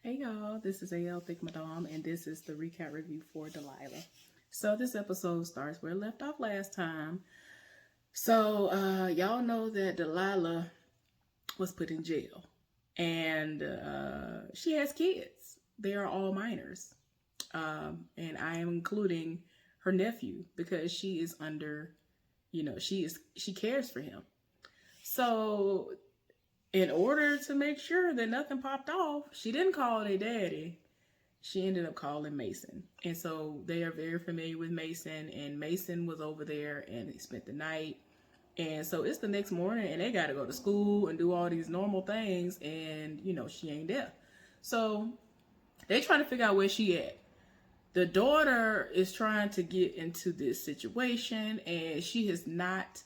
Hey y'all, this is AL Thick Madame, and this is the recap review for Delilah. So this episode starts where it left off last time. So y'all know that Delilah was put in jail, and she has kids. They are all minors, and I am including her nephew because she is under, she cares for him. So in order to make sure that nothing popped off, she didn't call their daddy. She ended up calling Mason. And so they are very familiar with Mason, and Mason was over there and he spent the night. And so it's the next morning and they got to go to school and do all these normal things, and she ain't there. So they trying to figure out where she at. The daughter is trying to get into this situation and she has not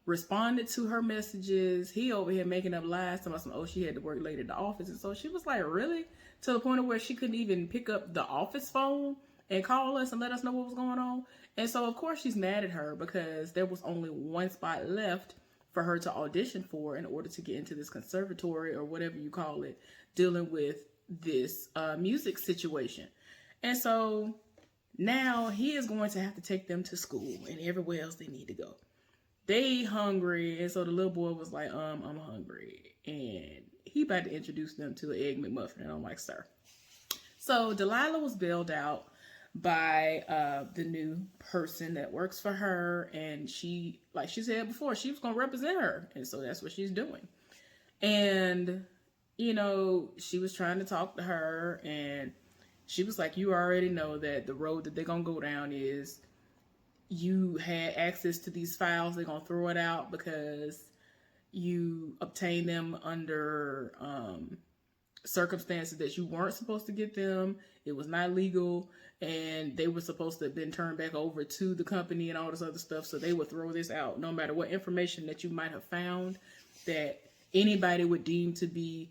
responded to her messages. He over here making up lies to us. Oh, she had to work late at the office. And so she was like, really? To the point of where she couldn't even pick up the office phone and call us and let us know what was going on. And so, of course, she's mad at her because there was only one spot left for her to audition for in order to get into this conservatory or whatever you call it, dealing with this music situation. And so now he is going to have to take them to school and everywhere else they need to go. They hungry, and so the little boy was like, I'm hungry. And he about to introduce them to an Egg McMuffin, and I'm like, sir. So Delilah was bailed out by the new person that works for her, and she, like she said before, she was going to represent her, and so that's what she's doing. And, she was trying to talk to her, and she was like, you already know that the road that they're going to go down is you had access to these files. They're going to throw it out because you obtained them under circumstances that you weren't supposed to get them. It was not legal, and they were supposed to have been turned back over to the company and all this other stuff. So they would throw this out no matter what information that you might have found that anybody would deem to be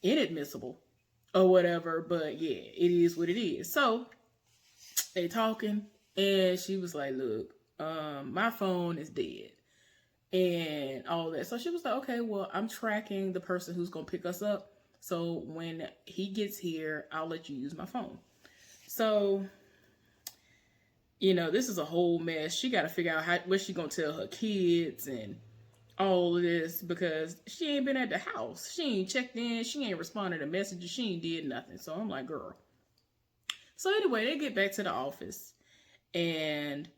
inadmissible or whatever. But yeah, it is what it is. So they talking. And she was like, look, my phone is dead and all that. So she was like, okay, well, I'm tracking the person who's going to pick us up. So when he gets here, I'll let you use my phone. So, this is a whole mess. She got to figure out what she's going to tell her kids and all of this because she ain't been at the house. She ain't checked in. She ain't responded to messages. She ain't did nothing. So I'm like, girl. So anyway, they get back to the office. And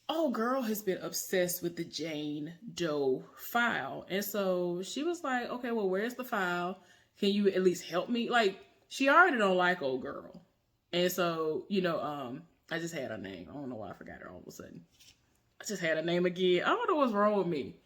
old girl has been obsessed with the Jane Doe file. And so she was like, okay, well, where's the file? Can you at least help me? Like, she already don't like old girl. And so, I just had her name. I don't know why I forgot her all of a sudden. I just had her name again. I don't know what's wrong with me.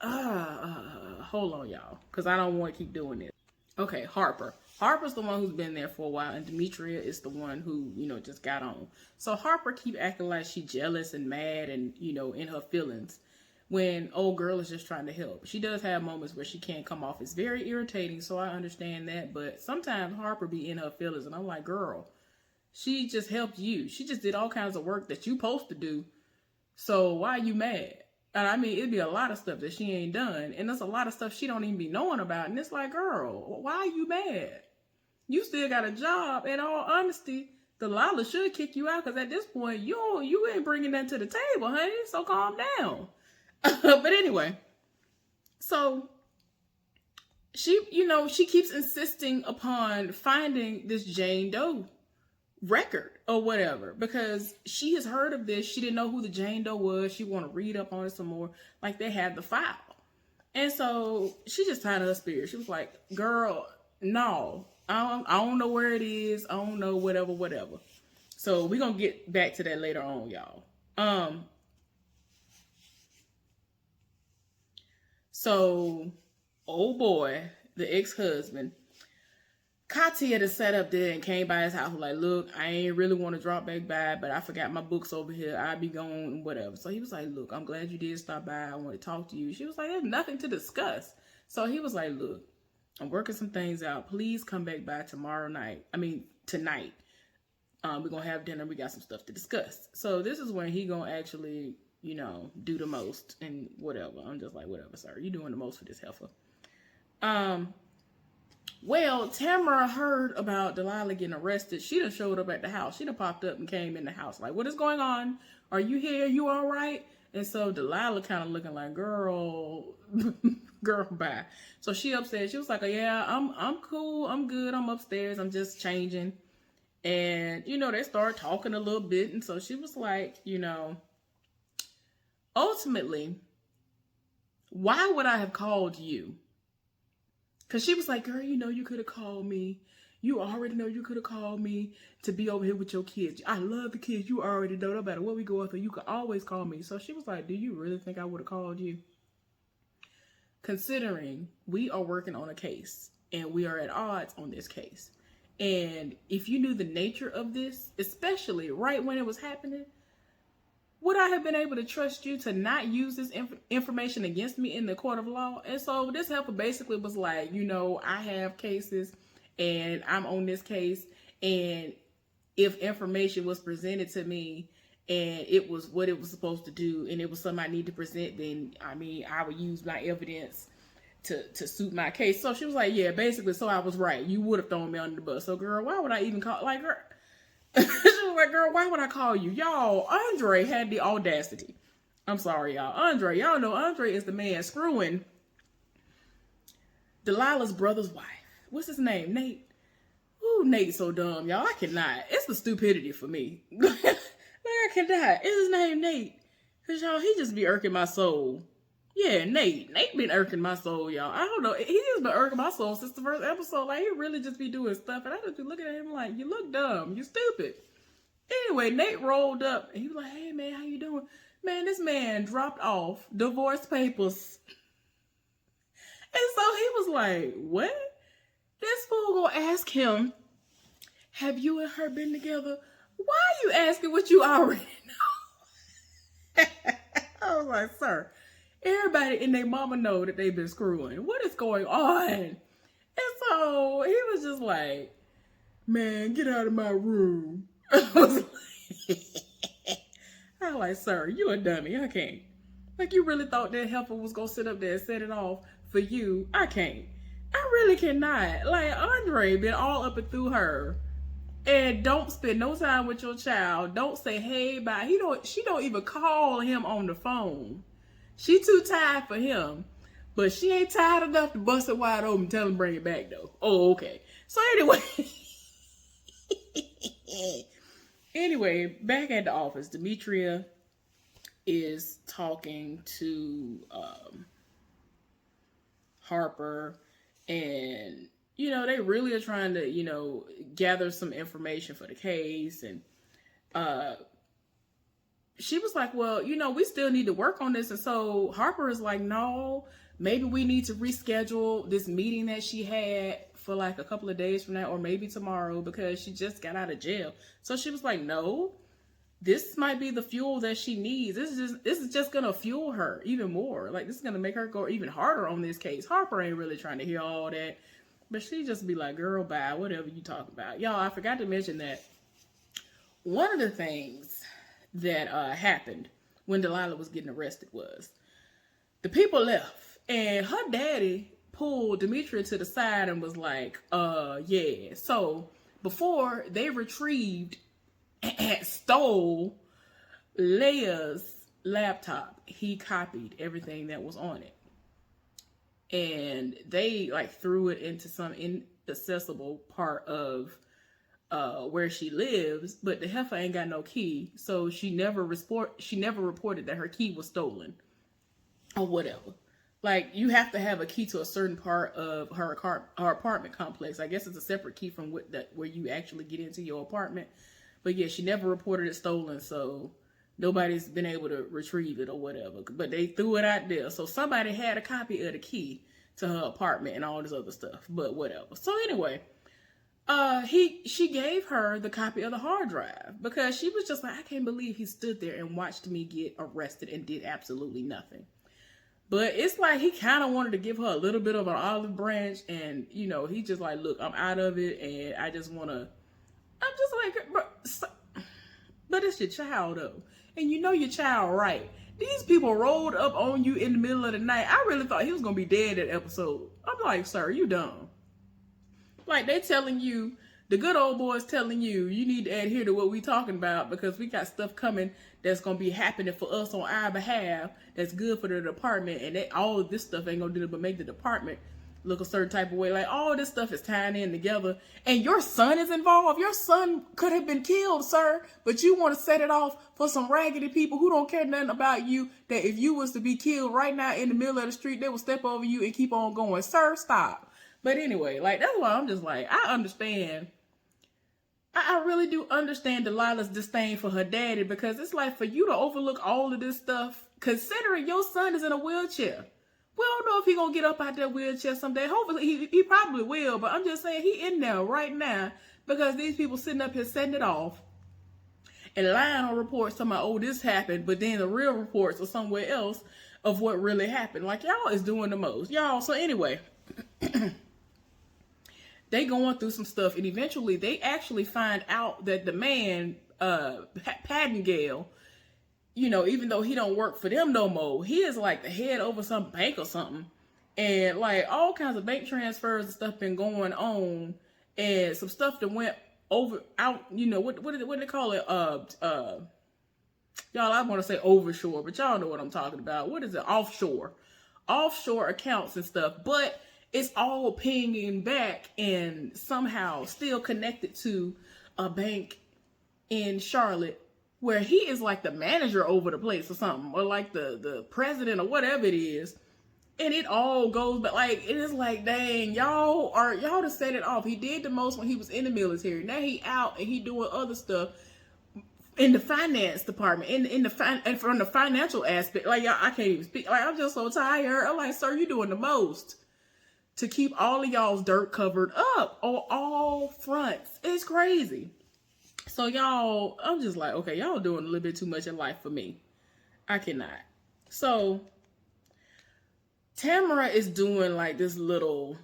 Hold on, y'all. Because I don't want to keep doing this. Okay, Harper. Harper's the one who's been there for a while, and Demetria is the one who, just got on. So Harper keep acting like she jealous and mad and, in her feelings when old girl is just trying to help. She does have moments where she can't come off. It's very irritating, so I understand that. But sometimes Harper be in her feelings, and I'm like, girl, she just helped you. She just did all kinds of work that you supposed to do. So why are you mad? And I mean, it'd be a lot of stuff that she ain't done. And there's a lot of stuff she don't even be knowing about. And it's like, girl, why are you mad? You still got a job. In all honesty, Delilah should kick you out because at this point, you ain't bringing that to the table, honey. So calm down. But anyway, so she, she keeps insisting upon finding this Jane Doe record or whatever because she has heard of this. She didn't know who the Jane Doe was. She want to read up on it some more. Like they had the file. And so she just tied her spirit. She was like, girl, no. I don't know where it is. I don't know, whatever. So we're going to get back to that later on, y'all. So, old boy, the ex-husband, Kati had sat up there and came by his house like, look, I ain't really want to drop back by, but I forgot my books over here. I'll be going, whatever. So he was like, look, I'm glad you did stop by. I want to talk to you. She was like, there's nothing to discuss. So he was like, look, I'm working some things out. Please come back by tonight. We're going to have dinner. We got some stuff to discuss. So this is when he going to actually, do the most and whatever. I'm just like, whatever, sir. You doing the most for this heifer. Well, Tamara heard about Delilah getting arrested. She done showed up at the house. She done popped up and came in the house. Like, what is going on? Are you here? You all right? And so Delilah kind of looking like, girl, girl, bye. So she upstairs. She was like, oh, yeah, I'm cool. I'm good. I'm upstairs. I'm just changing. And, you know, they started talking a little bit. And so she was like, you know, ultimately, why would I have called you? Because she was like, girl, you know, you could have called me. You already know you could have called me to be over here with your kids. I love the kids. You already know. No matter what we go through, you can always call me. So she was like, do you really think I would have called you? Considering we are working on a case and we are at odds on this case. And if you knew the nature of this, especially right when it was happening, would I have been able to trust you to not use this information against me in the court of law? And so this helper basically was like, you know, I have cases and I'm on this case. And if information was presented to me and it was what it was supposed to do and it was something I need to present, then, I mean, I would use my evidence to suit my case. So she was like, yeah, basically, so I was right. You would have thrown me under the bus. So, girl, why would I even call? Like, girl. She was like, girl, why would I call you? Y'all, Andre had the audacity. I'm sorry, y'all. Andre, y'all know Andre is the man screwing Delilah's brother's wife. What's his name? Nate. Ooh, Nate's so dumb, y'all. I cannot. It's the stupidity for me. Like, I cannot. Is his name Nate? Because, y'all, he just be irking my soul. Yeah, Nate. Nate been irking my soul, y'all. I don't know. He just been irking my soul since the first episode. Like, he really just be doing stuff. And I just be looking at him like, you look dumb. You stupid. Anyway, Nate rolled up. And he was like, hey, man, how you doing? Man, this man dropped off divorce papers. And so he was like, what? This fool gonna ask him, have you and her been together? Why are you asking what you already know? I was like, sir. Everybody and their mama know that they've been screwing. What is going on? And so he was just like, man, get out of my room. I was like, sir, you a dummy. I can't. Like, you really thought that heifer was going to sit up there and set it off for you? I can't. I really cannot. Like, Andre been all up and through her. And don't spend no time with your child. Don't say, hey, bye. She don't even call him on the phone. She too tired for him, but she ain't tired enough to bust it wide open and tell him bring it back though. Oh, okay. So anyway, back at the office, Demetria is talking to Harper, and you know, they really are trying to, you know, gather some information for the case, and she was like, well, you know, we still need to work on this. And so Harper is like, no, maybe we need to reschedule this meeting that she had for like a couple of days from now, or maybe tomorrow, because she just got out of jail. So she was like, no, this might be the fuel that she needs. This is just going to fuel her even more. Like, this is going to make her go even harder on this case. Harper ain't really trying to hear all that, but she just be like, girl, bye, whatever you talk about. Y'all, I forgot to mention that one of the things that happened when Delilah was getting arrested was the people left, and her daddy pulled Demetria to the side and was like, yeah. So before they retrieved and stole Leia's laptop, he copied everything that was on it. And they like threw it into some inaccessible part of where she lives, but the heifer ain't got no key, so she never reported that her key was stolen or whatever. Like, you have to have a key to a certain part of her apartment complex. I guess it's a separate key from where you actually get into your apartment. But yeah, she never reported it stolen, so nobody's been able to retrieve it or whatever. But they threw it out there, so somebody had a copy of the key to her apartment and all this other stuff. But whatever. So anyway, she gave her the copy of the hard drive because she was just like, I can't believe he stood there and watched me get arrested and did absolutely nothing. But it's like he kind of wanted to give her a little bit of an olive branch, and you know, he just like, look, I'm out of it, and I just want to. I'm just like, but it's your child though, and you know your child, right? These people rolled up on you in the middle of the night. I really thought he was gonna be dead that episode. I'm like, sir, you dumb. Like they telling you, the good old boys telling you, you need to adhere to what we talking about because we got stuff coming that's gonna be happening for us on our behalf. That's good for the department, and all of this stuff ain't gonna do it but make the department look a certain type of way. Like all this stuff is tying in together, and your son is involved. Your son could have been killed, sir, but you want to set it off for some raggedy people who don't care nothing about you. That if you was to be killed right now in the middle of the street, they will step over you and keep on going. Sir, stop. But anyway, like that's why I'm just like, I understand. I really do understand Delilah's disdain for her daddy, because it's like for you to overlook all of this stuff, considering your son is in a wheelchair. We don't know if he gonna get up out that wheelchair someday. Hopefully he probably will, but I'm just saying he in there right now because these people sitting up here setting it off and lying on reports talking about, oh, this happened, but then the real reports are somewhere else of what really happened. Like y'all is doing the most. Y'all, so anyway. They going through some stuff, and eventually they actually find out that the man, Paddingale, you know, even though he don't work for them no more, he is like the head over some bank or something. And like all kinds of bank transfers and stuff been going on, and some stuff that went out, you know, what do they call it? Y'all, I want to say overshore, but y'all know what I'm talking about. What is it? Offshore accounts and stuff, but it's all pinging back and somehow still connected to a bank in Charlotte where he is like the manager over the place or something, or like the president or whatever it is. And it all goes, but like, it is like, dang, y'all to set it off. He did the most when he was in the military. Now he out and he doing other stuff in the finance department, and from the financial aspect. Like, y'all, I can't even speak. Like, I'm just so tired. I'm like, sir, you doing the most to keep all of y'all's dirt covered up on all fronts. It's crazy. So y'all, I'm just like, okay, y'all doing a little bit too much in life for me. I cannot. So Tamara is doing like this little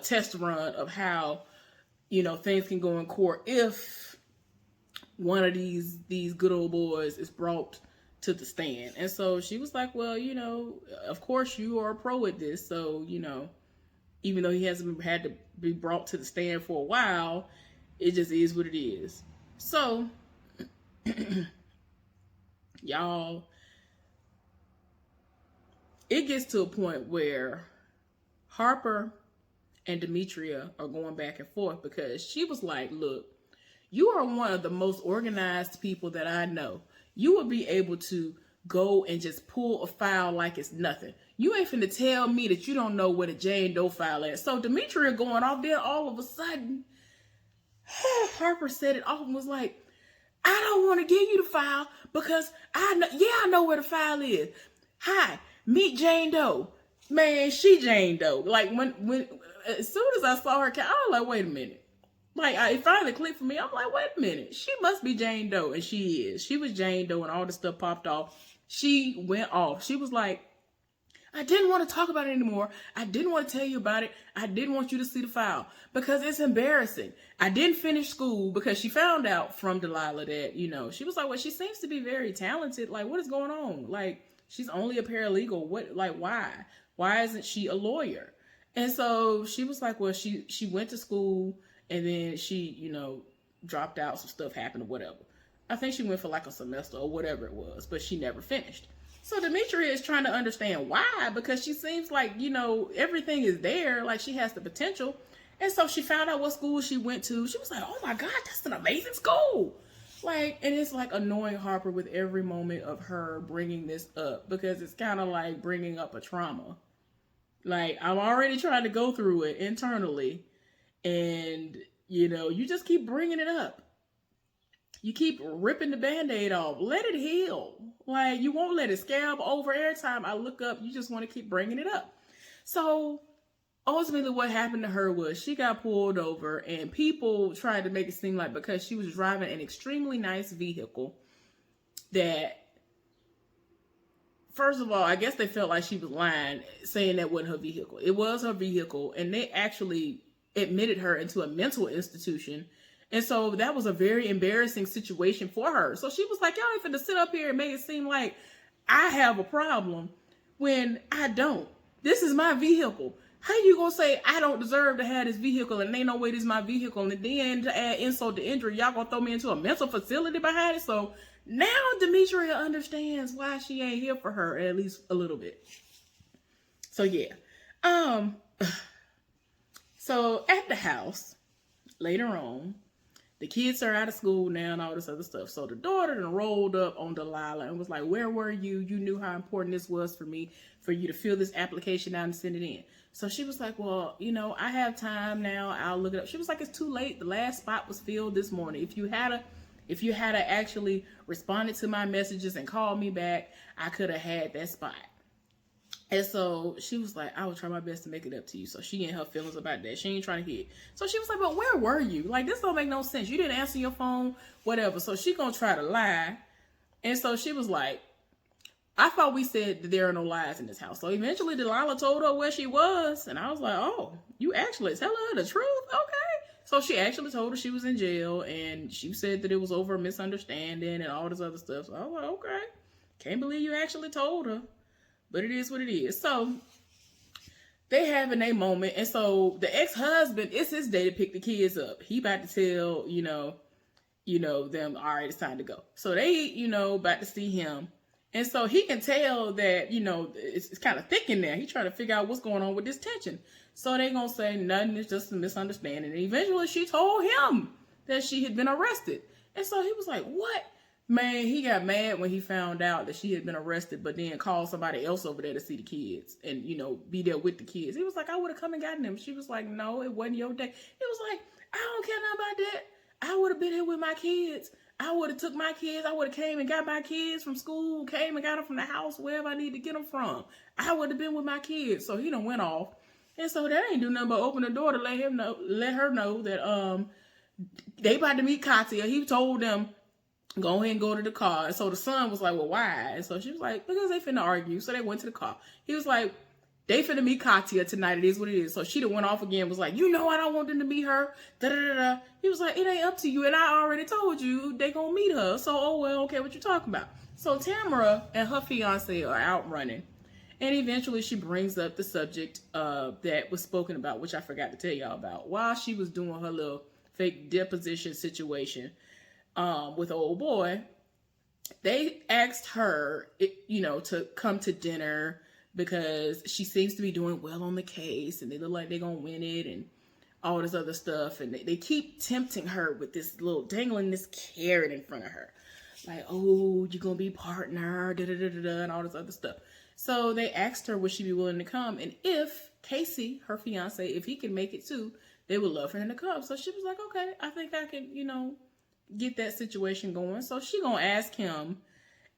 test run of how, you know, things can go in court if one of these good old boys is brought to the stand. And so she was like, well, you know, of course you are a pro at this. So, you know, even though he hasn't had to be brought to the stand for a while, it just is what it is. So, y'all, it gets to a point where Harper and Demetria are going back and forth because she was like, look, you are one of the most organized people that I know. You will be able to go and just pull a file like it's nothing. You ain't finna tell me that you don't know what a Jane Doe file is. So Demetria going off there all of a sudden, Harper set it off and was like, I don't want to give you the file because I know where the file is. Hi, meet Jane Doe. Man, she Jane Doe. Like when as soon as I saw her, I was like, wait a minute. Like, it finally clicked for me. I'm like, wait a minute. She must be Jane Doe. And she is. She was Jane Doe and all the stuff popped off. She went off. She was like, I didn't want to talk about it anymore. I didn't want to tell you about it. I didn't want you to see the file because it's embarrassing. I didn't finish school because she found out from Delilah that, you know, she was like, well, she seems to be very talented. Like, what is going on? Like, she's only a paralegal. What, like, why? Why isn't she a lawyer? And so she was like, well, she went to school. And then she, you know, dropped out, some stuff happened or whatever. I think she went for like a semester or whatever it was, but she never finished. So Demetria is trying to understand why, because she seems like, you know, everything is there, like she has the potential. And so she found out what school she went to. She was like, oh my God, that's an amazing school. Like, and it's like annoying Harper with every moment of her bringing this up because it's kind of like bringing up a trauma. Like, I'm already trying to go through it internally. And, you know, you just keep bringing it up. You keep ripping the Band-Aid off. Let it heal. Like, you won't let it scab over. Every time I look up, you just want to keep bringing it up. So, ultimately what happened to her was she got pulled over and people tried to make it seem like because she was driving an extremely nice vehicle that, first of all, I guess they felt like she was lying, saying that wasn't her vehicle. It was her vehicle, and they actually admitted her into a mental institution. And so that was a very embarrassing situation for her. So she was like, y'all ain't finna sit up here and make it seem like I have a problem when I don't. This is my vehicle. How you gonna say I don't deserve to have this vehicle and ain't no way this is my vehicle, and then to add insult to injury, y'all gonna throw me into a mental facility behind it? So now Demetria understands why she ain't here for her, at least a little bit. So yeah. So at the house, later on, the kids are out of school now and all this other stuff. So the daughter then rolled up on Delilah and was like, where were you? You knew how important this was for me, for you to fill this application out and send it in. So she was like, well, you know, I have time now. I'll look it up. She was like, it's too late. The last spot was filled this morning. If you had actually responded to my messages and called me back, I could have had that spot. And so she was like, I will try my best to make it up to you. So she ain't her feelings about that. She ain't trying to hit. So she was like, but where were you? Like, this don't make no sense. You didn't answer your phone, whatever. So she gonna try to lie. And so she was like, I thought we said that there are no lies in this house. So eventually Delilah told her where she was. And I was like, oh, you actually tell her the truth? Okay. So she actually told her she was in jail. And she said that it was over a misunderstanding and all this other stuff. So I was like, okay. Can't believe you actually told her. But it is what it is. So they having a moment. And so the ex-husband, it's his day to pick the kids up. He about to tell, you know, them, all right, it's time to go. So they, about to see him. And so he can tell that, it's kind of thick in there. He's trying to figure out what's going on with this tension. So they going to say nothing. It's just a misunderstanding. And eventually she told him that she had been arrested. And so he was like, what? Man, he got mad when he found out that she had been arrested, but then called somebody else over there to see the kids and, be there with the kids. He was like, I would have come and gotten them. She was like, no, it wasn't your day. He was like, I don't care nothing about that. I would have been here with my kids. I would have took my kids. I would have came and got my kids from school, came and got them from the house, wherever I need to get them from. I would have been with my kids. So he done went off. And so that ain't do nothing but open the door to let her know that they about to meet Katya. He told them, go ahead and go to the car. And so the son was like, well, why? And so she was like, because they finna argue. So they went to the car. He was like, they finna meet Katya tonight. It is what it is. So she done went off again, was like, I don't want them to meet her. Da-da-da-da. He was like, it ain't up to you. And I already told you they gonna meet her. So, oh, well, okay, what you talking about? So Tamara and her fiance are out running. And eventually she brings up the subject that was spoken about, which I forgot to tell y'all about, while she was doing her little fake deposition situation with an old boy. They asked her, to come to dinner because she seems to be doing well on the case and they look like they're going to win it and all this other stuff. And they keep tempting her with this little dangling this carrot in front of her. Like, oh, you're going to be partner, da-da-da-da-da, and all this other stuff. So they asked her, would she be willing to come? And if Casey, her fiance, if he can make it too, they would love for him to come. So she was like, okay, I think I can, get that situation going. So she gonna ask him,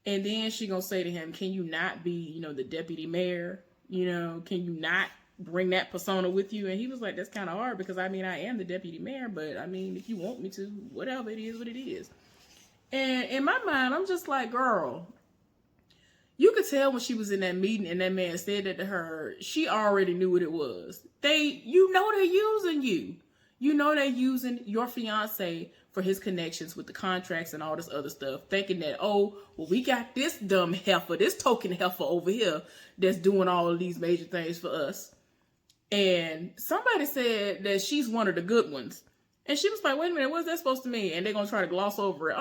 and then she gonna say to him, can you not be, the deputy mayor? Can you not bring that persona with you? And he was like, that's kind of hard because I am the deputy mayor, but if you want me to, whatever, it is what it is. And in my mind, I'm just like, girl, you could tell when she was in that meeting and that man said that to her, she already knew what it was. They're using you. They're using your fiance for his connections with the contracts and all this other stuff, thinking that, oh, well, we got this dumb heifer, this token heifer over here that's doing all of these major things for us. And somebody said that she's one of the good ones. And she was like, wait a minute, what's that supposed to mean? And they're going to try to gloss over it.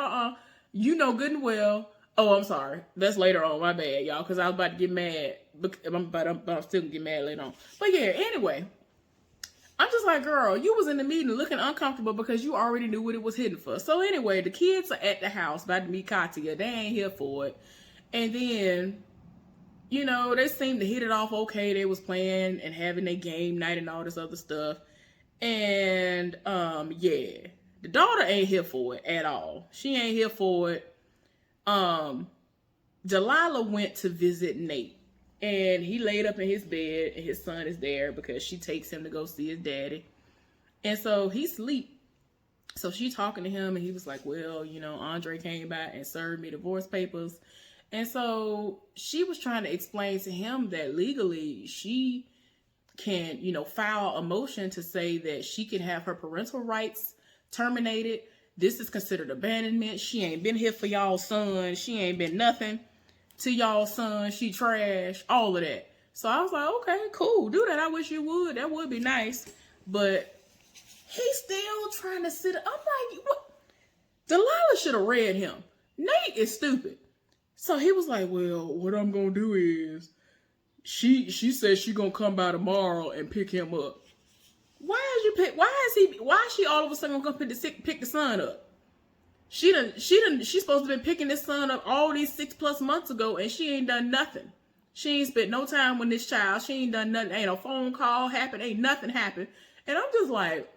You know good and well. Oh, I'm sorry. That's later on. My bad, y'all, because I was about to get mad. But I'm still going to get mad later on. But yeah, anyway. I'm just like, girl, you was in the meeting looking uncomfortable because you already knew what it was hidden for. So anyway, the kids are at the house about to meet Katya. They ain't here for it. And then, they seemed to hit it off okay. They was playing and having their game night and all this other stuff. And, the daughter ain't here for it at all. She ain't here for it. Delilah went to visit Nate. And he laid up in his bed, and his son is there because she takes him to go see his daddy. And so he sleep. So she talking to him, and he was like, well, Andre came by and served me divorce papers. And so she was trying to explain to him that legally she can, file a motion to say that she can have her parental rights terminated. This is considered abandonment. She ain't been here for y'all son. She ain't been nothing to y'all son. She trash, all of that. So I was like, okay, cool, do that. I wish you would. That would be nice. But he's still trying to sit. I'm like, what? Delilah should have read him. Nate is stupid. So he was like, well, what I'm going to do is, she says she going to come by tomorrow and pick him up. Why is she all of a sudden going to pick the son up? She's supposed to be picking this son up all these 6+ months ago, and she ain't done nothing. She ain't spent no time with this child. She ain't done nothing. Ain't no phone call happened. Ain't nothing happened. And I'm just like,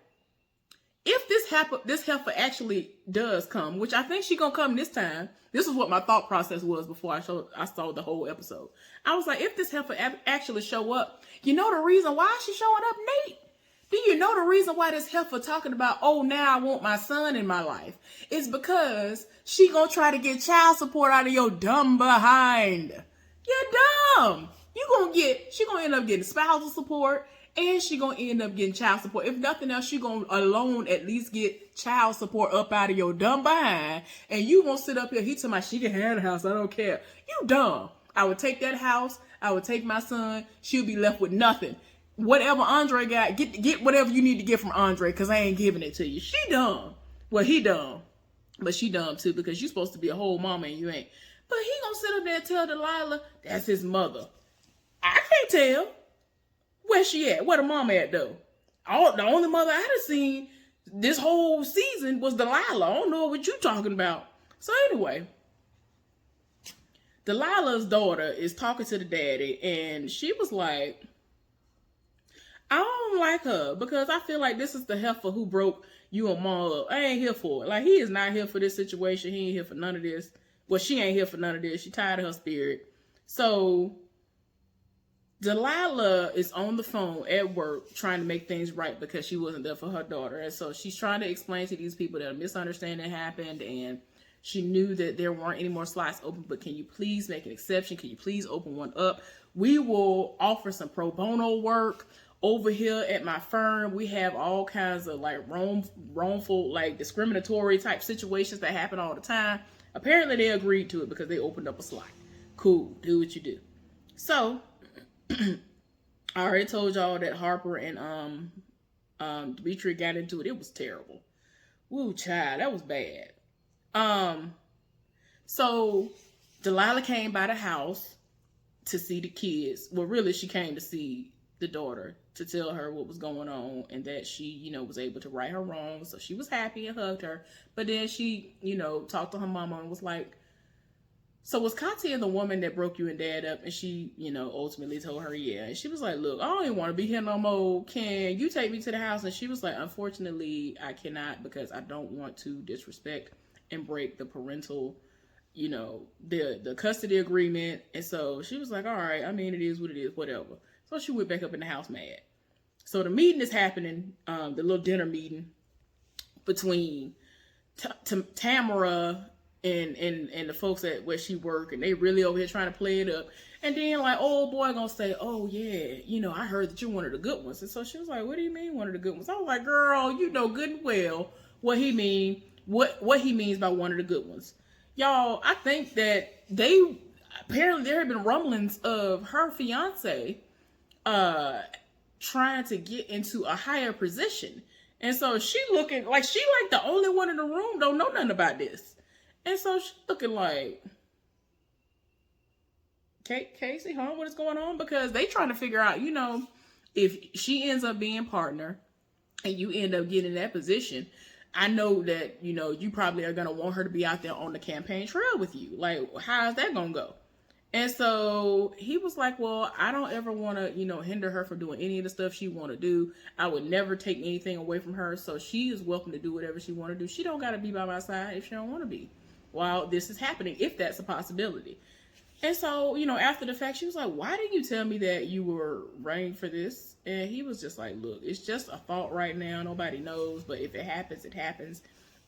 if this heifer actually does come, which I think she gonna come this time. This is what my thought process was before I saw the whole episode. I was like, if this heifer actually show up, you know the reason why she's showing up, Nate? Do you know the reason why this heifer talking about, oh, now I want my son in my life? It's because she gonna try to get child support out of your dumb behind. You're dumb. She gonna end up getting spousal support, and she gonna end up getting child support. If nothing else, she gonna alone at least get child support up out of your dumb behind. And you gonna sit up here, he tell me she can have the house, I don't care. You dumb. I would take that house, I would take my son, she'll be left with nothing. Whatever Andre got, get whatever you need to get from Andre, because I ain't giving it to you. She dumb. Well, he dumb. But she dumb too, because you supposed to be a whole mama and you ain't. But he gonna sit up there and tell Delilah that's his mother. I can't tell. Where she at? Where the mama at though? The only mother I done seen this whole season was Delilah. I don't know what you talking about. So anyway, Delilah's daughter is talking to the daddy, and she was like, I don't like her because I feel like this is the heifer who broke you and mom up. I ain't here for it. Like, he is not here for this situation. He ain't here for none of this. Well, she ain't here for none of this. She tired of her spirit. So Delilah is on the phone at work trying to make things right because she wasn't there for her daughter. And so she's trying to explain to these people that a misunderstanding happened and she knew that there weren't any more slots open, but can you please make an exception? Can you please open one up? We will offer some pro bono work. Over here at my firm, we have all kinds of like wrongful, like discriminatory type situations that happen all the time. Apparently they agreed to it because they opened up a slot. Cool, do what you do. So I already told y'all that Harper and Demetria got into it. It was terrible. Woo, child, that was bad. So Delilah came by the house to see the kids. Well, really, she came to see the daughter to tell her what was going on and that she, was able to right her wrongs. So she was happy and hugged her. But then she, talked to her mama and was like, so was Katia the woman that broke you and dad up? And she, ultimately told her, yeah. And she was like, look, I don't even want to be here no more. Can you take me to the house? And she was like, unfortunately, I cannot because I don't want to disrespect and break the parental, the custody agreement. And so she was like, all right, I mean, it is what it is, whatever. So she went back up in the house mad. So the meeting is happening, the little dinner meeting between Tamara and the folks at where she work, and they really over here trying to play it up. And then like old boy gonna say, oh yeah, I heard that you're one of the good ones. And so she was like, what do you mean one of the good ones? I was like, girl, you know good and well what he means by one of the good ones. Y'all, I think that apparently there have been rumblings of her fiance trying to get into a higher position. And so she looking like she like the only one in the room don't know nothing about this. And so she looking like, Casey, what is going on? Because they trying to figure out, if she ends up being partner and you end up getting that position, I know that, you probably are going to want her to be out there on the campaign trail with you. Like, how is that going to go? And so he was like, well, I don't ever want to, hinder her from doing any of the stuff she want to do. I would never take anything away from her. So she is welcome to do whatever she want to do. She don't got to be by my side if she don't want to be while this is happening, if that's a possibility. And so, after the fact, she was like, why didn't you tell me that you were running for this? And he was just like, look, it's just a thought right now. Nobody knows. But if it happens, it happens.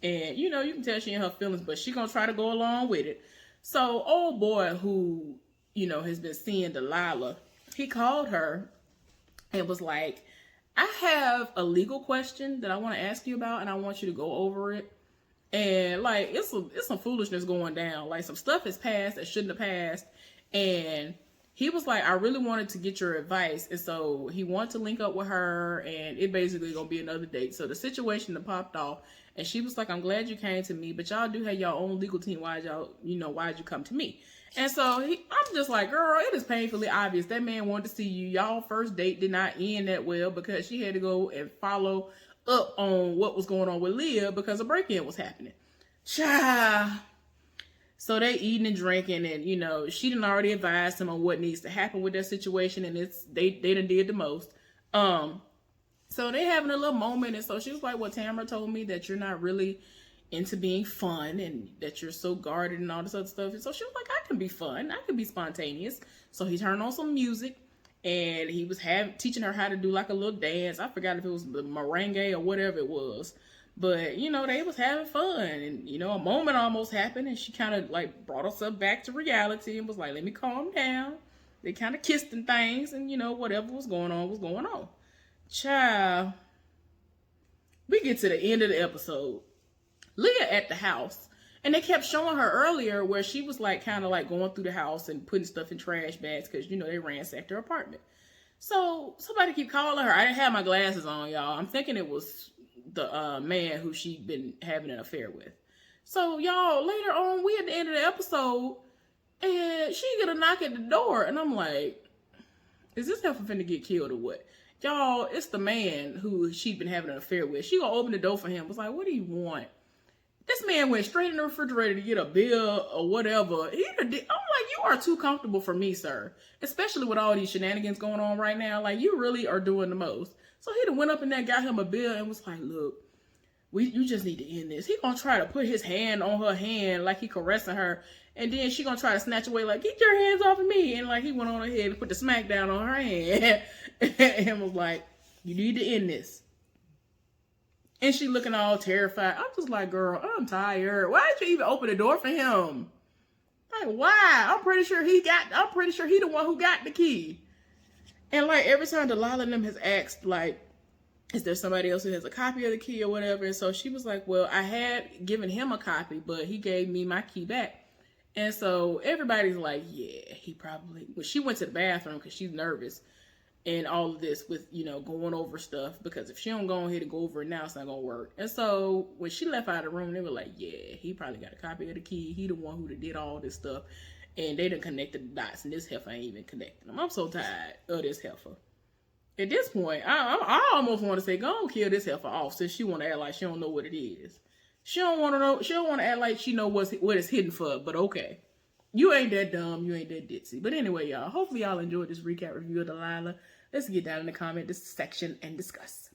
And, you can tell she in her feelings, but she going to try to go along with it. So old boy who, has been seeing Delilah, he called her and was like, I have a legal question that I want to ask you about and I want you to go over it. And like, it's some foolishness going down. Like some stuff has passed that shouldn't have passed. And he was like, I really wanted to get your advice. And so he wanted to link up with her, and it basically gonna be another date. So the situation that popped off, and she was like, I'm glad you came to me, but y'all do have your own legal team. Why'd you come to me? And so I'm just like, girl, it is painfully obvious that man wanted to see you. Y'all first date did not end that well because she had to go and follow up on what was going on with Leah because a break-in was happening. Child. So they eating and drinking, and she done already advised him on what needs to happen with that situation, and they done did the most. So they having a little moment, and so she was like, well, Tamara told me that you're not really into being fun and that you're so guarded and all this other stuff. And so she was like, I can be fun. I can be spontaneous. So he turned on some music, and he was teaching her how to do like a little dance. I forgot if it was the merengue or whatever it was. But, they was having fun, and, a moment almost happened, and she kind of like brought herself back to reality and was like, let me calm down. They kind of kissed and things, and, whatever was going on was going on. Child, we get to the end of the episode. Leah at the house, and they kept showing her earlier where she was like kind of like going through the house and putting stuff in trash bags because they ransacked her apartment. So somebody keep calling her. I didn't have my glasses on, y'all. I'm thinking it was the man who she'd been having an affair with. So y'all, later on, we at the end of the episode, and she get a knock at the door, and I'm like, is this heifer finna get killed or what? Y'all, it's the man who she'd been having an affair with. She gonna open the door for him. Was like, what do you want? This man went straight in the refrigerator to get a bill or whatever. I'm like, you are too comfortable for me, sir. Especially with all these shenanigans going on right now. Like, you really are doing the most. So he done went up in there, got him a bill, and was like, look, you just need to end this. He gonna try to put his hand on her hand like he caressing her. And then she gonna try to snatch away like, get your hands off of me. And like he went on ahead and put the smack down on her hand. And was like, you need to end this. And she looking all terrified. I'm just like, girl, I'm tired. Why did you even open the door for him? Like, why? I'm pretty sure he the one who got the key. And like every time Delilah and them has asked, like, is there somebody else who has a copy of the key or whatever? And so she was like, well, I had given him a copy, but he gave me my key back. And so everybody's like, yeah, he probably, well, she went to the bathroom because she's nervous. And all of this with, going over stuff. Because if she don't go ahead and go over it now, it's not going to work. And so when she left out of the room, they were like, yeah, he probably got a copy of the key. He the one who did all this stuff. And they done connected the dots. And this heifer ain't even connecting them. I'm so tired of this heifer. At this point, I almost want to say, go and kill this heifer off. Since she want to act like she don't know what it is. She don't want to know. She don't want to act like she know what it's hidden for. But okay. You ain't that dumb. You ain't that ditzy. But anyway, y'all. Hopefully y'all enjoyed this recap review of Delilah. Let's get down in the comment section and discuss.